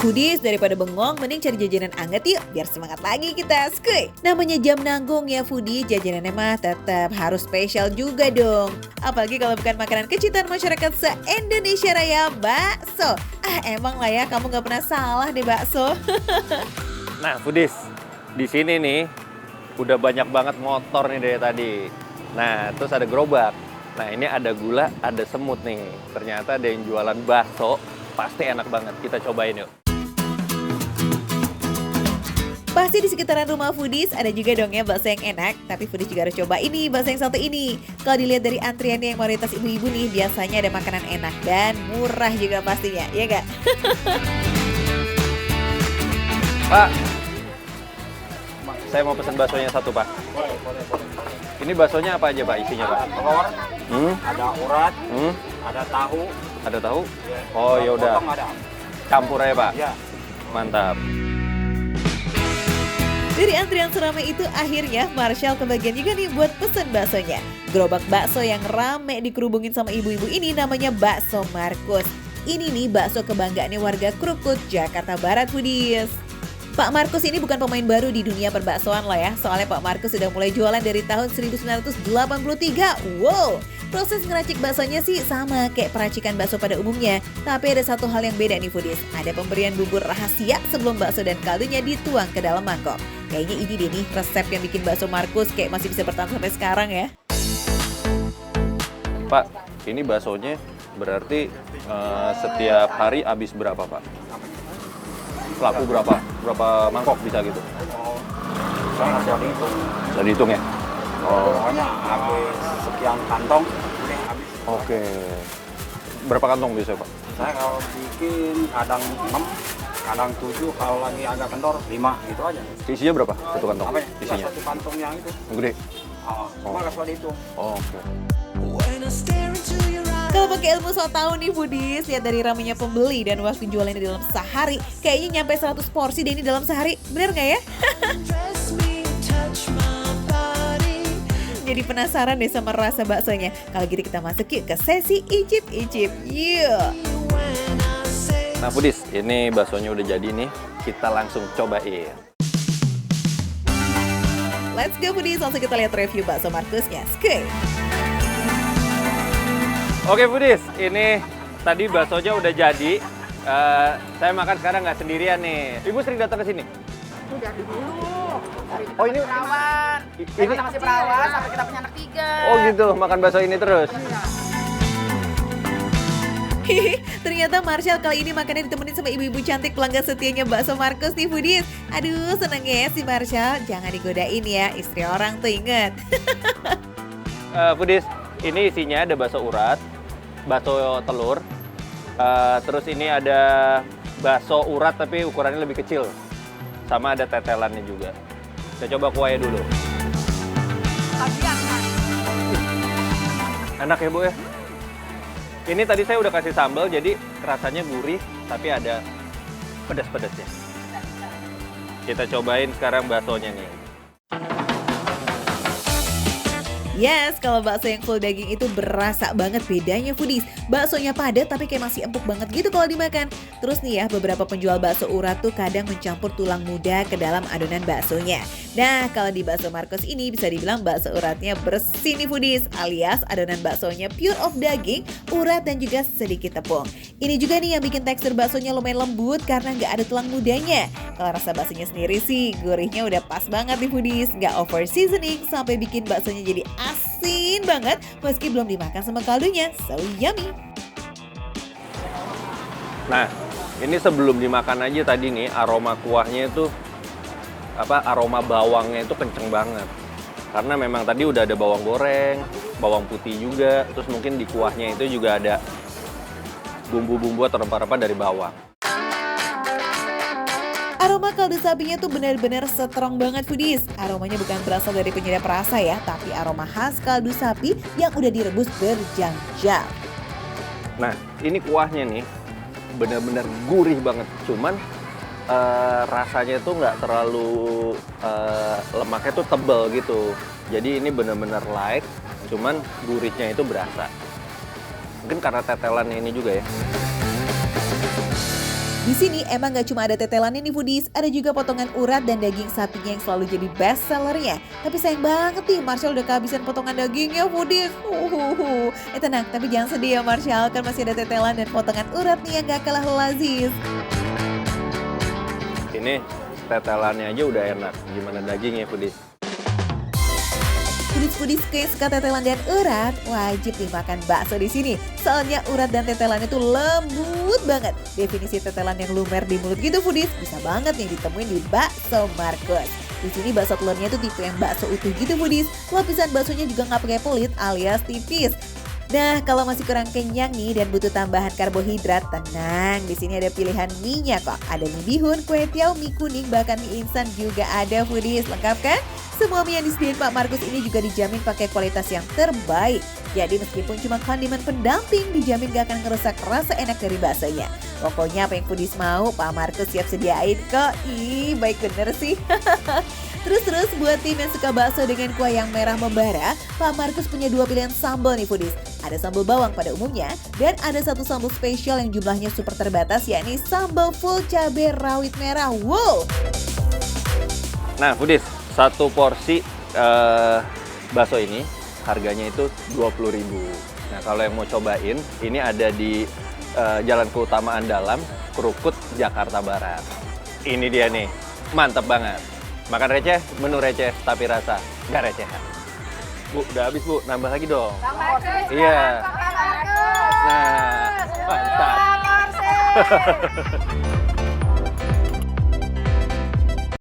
Foodies, daripada bengong, mending cari jajanan anget yuk, biar semangat lagi kita, skuy. Namanya jam nanggung ya foodies, jajanannya mah tetap harus spesial juga dong. Apalagi kalau bukan makanan kecintaan masyarakat se-Indonesia Raya, bakso. Emang lah ya, kamu gak pernah salah deh bakso. Nah, foodies, di sini nih udah banyak banget motor nih dari tadi. Nah, terus ada gerobak. Nah, ini ada gula, ada semut nih. Ternyata ada yang jualan bakso, pasti enak banget. Kita cobain yuk. Pasti di sekitaran rumah foodies ada juga dong ya bakso yang enak. Tapi foodies juga harus coba ini, bakso yang satu ini. Kalau dilihat dari antriannya yang mayoritas ibu-ibu nih, biasanya ada makanan enak dan murah juga pastinya, ya gak? Pak, saya mau pesan baksonya satu, Pak. Boleh. Ini baksonya apa aja, Pak, isinya, Pak? Telur, ada urat, ada tahu. Ada tahu? Ya. Oh, ya udah. Potong ada. Campur aja, Pak. Ya. Mantap. Dari antrian seramai itu akhirnya Marshall kebagian juga nih buat pesen baksonya. Gerobak bakso yang rame dikerubungin sama ibu-ibu ini namanya Bakso Markus. Ini nih bakso kebanggaannya warga Krukut, Jakarta Barat foodies. Pak Markus ini bukan pemain baru di dunia perbaksoan lah ya. Soalnya Pak Markus sudah mulai jualan dari tahun 1983. Wow, proses ngeracik baksonya sih sama kayak peracikan bakso pada umumnya. Tapi ada satu hal yang beda nih foodies. Ada pemberian bubur rahasia sebelum bakso dan kaldunya dituang ke dalam mangkok. Kayaknya ini deh nih resep yang bikin bakso Markus kayak masih bisa bertahan sampai sekarang ya. Pak, ini baksonya berarti setiap hari habis berapa, Pak? Laku berapa? Berapa mangkok bisa gitu? Sama jadi itu. Bisa dihitung ya? Pokoknya habis sekian kantong, udah habis. Oke. Berapa kantong biasanya, Pak? Saya kalau bikin kadang 6, kadang 7, kalau lagi agak kendor 5 gitu aja. Isinya berapa? Satu kantong? Apa ya? Isinya? Satu kantong yang itu. Yang gede? Cuma kasih itu. Oke. Kalau pakai ilmu so tau nih foodies, lihat dari ramainya pembeli dan waktu jualannya dalam sehari, kayaknya nyampe 100 porsi deh ini dalam sehari. Bener nggak ya? Jadi penasaran deh sama rasa baksonya. Kalau gitu kita masuk yuk ke sesi icip-icip. Yuk. Nah, foodies, ini baksonya udah jadi nih. Kita langsung cobain. Let's go foodies, langsung kita lihat review bakso Markusnya. Skuy. Oke, foodies, ini tadi baksonya udah jadi. Saya makan sekarang nggak sendirian nih. Ibu sering datang ke sini? Udah dulu. Oh, ini Perawan. ini Kita masih perawan sampai kita punya anak 3. oh gitu, makan bakso ini terus. Hihi, ternyata Marshall kali ini makannya ditemenin sama ibu-ibu cantik pelanggan setianya bakso Markus nih foodies. Aduh, seneng ya si Marshall. Jangan digodain ya, istri orang tuh inget. Foodies, ini isinya ada bakso urat, bakso telur, terus ini ada bakso urat tapi ukurannya lebih kecil, sama ada tetelannya juga. Kita coba kuahnya dulu. Enak ya, Bu ya? Ini tadi saya udah kasih sambal, jadi rasanya gurih, tapi ada pedas-pedasnya. Kita cobain sekarang baksonya nih. Yes, kalau bakso yang full daging itu berasa banget bedanya foodies. Baksonya padat tapi kayak masih empuk banget gitu kalau dimakan. Terus nih ya, beberapa penjual bakso urat tuh kadang mencampur tulang muda ke dalam adonan baksonya. Nah, kalau di bakso Markus ini bisa dibilang bakso uratnya bersih nih foodies, alias adonan baksonya pure of daging, urat dan juga sedikit tepung. Ini juga nih yang bikin tekstur baksonya lumayan lembut karena nggak ada tulang mudanya. Kalau rasa baksonya sendiri sih, gurihnya udah pas banget nih foodies, nggak over seasoning sampai bikin baksonya jadi asin banget meski belum dimakan sama kaldunya. So yummy. Nah, ini sebelum dimakan aja tadi nih aroma kuahnya itu aroma bawangnya itu kenceng banget. Karena memang tadi udah ada bawang goreng, bawang putih juga, terus mungkin di kuahnya itu juga ada bumbu-bumbu atau rempah-rempah dari bawang. Aroma kaldu sapinya tuh benar-benar strong banget foodies. Aromanya bukan berasal dari penyedap rasa ya, tapi aroma khas kaldu sapi yang udah direbus berjam-jam. Nah, ini kuahnya nih benar-benar gurih banget. Cuman rasanya tuh nggak terlalu lemaknya tuh tebel gitu. Jadi ini benar-benar light, cuman gurihnya itu berasa. Mungkin karena tetelannya ini juga ya. Di sini emang nggak cuma ada tetelannya nih foodies, ada juga potongan urat dan daging sapinya yang selalu jadi best sellernya. Tapi sayang banget nih, Marshall udah kehabisan potongan dagingnya foodies. Tenang, tapi jangan sedih ya Marshall, kan masih ada tetelan dan potongan urat nih yang gak kalah lazis. Ini tetelannya aja udah enak, gimana dagingnya foodies? Foodies yang suka tetelan dan urat wajib nih makan bakso di sini. Soalnya urat dan tetelan itu lembut banget. Definisi tetelan yang lumer di mulut gitu foodies bisa banget nih ditemuin di Bakso Markus. Di sini bakso telurnya itu tipe yang bakso utuh gitu foodies. Lapisan baksonya juga nggak pakai pelit alias tipis. Nah, kalau masih kurang kenyang nih dan butuh tambahan karbohidrat, tenang. Di sini ada pilihan mie-nya kok. Ada mie bihun, kue tiaw, mie kuning, bahkan mie instan juga ada foodies. Lengkap kan? Semua mie yang disediain Pak Markus ini juga dijamin pakai kualitas yang terbaik. Jadi meskipun cuma kondimen pendamping, dijamin gak akan ngerusak rasa enak dari baksonya. Pokoknya apa yang foodies mau, Pak Markus siap sediain kok. Ih, baik bener sih. Terus buat tim yang suka bakso dengan kuah yang merah membara, Pak Markus punya 2 pilihan sambal nih foodies. Ada sambal bawang pada umumnya, dan ada satu sambal spesial yang jumlahnya super terbatas, yakni sambal full cabai rawit merah. Wow! Nah foodies, satu porsi bakso ini harganya itu 20.000. Nah kalau yang mau cobain, ini ada di Jalan Keutamaan Dalam, Krukut, Jakarta Barat. Ini dia nih, mantep banget. Makan receh, menu receh, tapi rasa nggak recehan. Bu, udah habis Bu, nambah lagi dong. Bang Markus, Iya. Bang Markus. Nah, mantap. Bang Markus.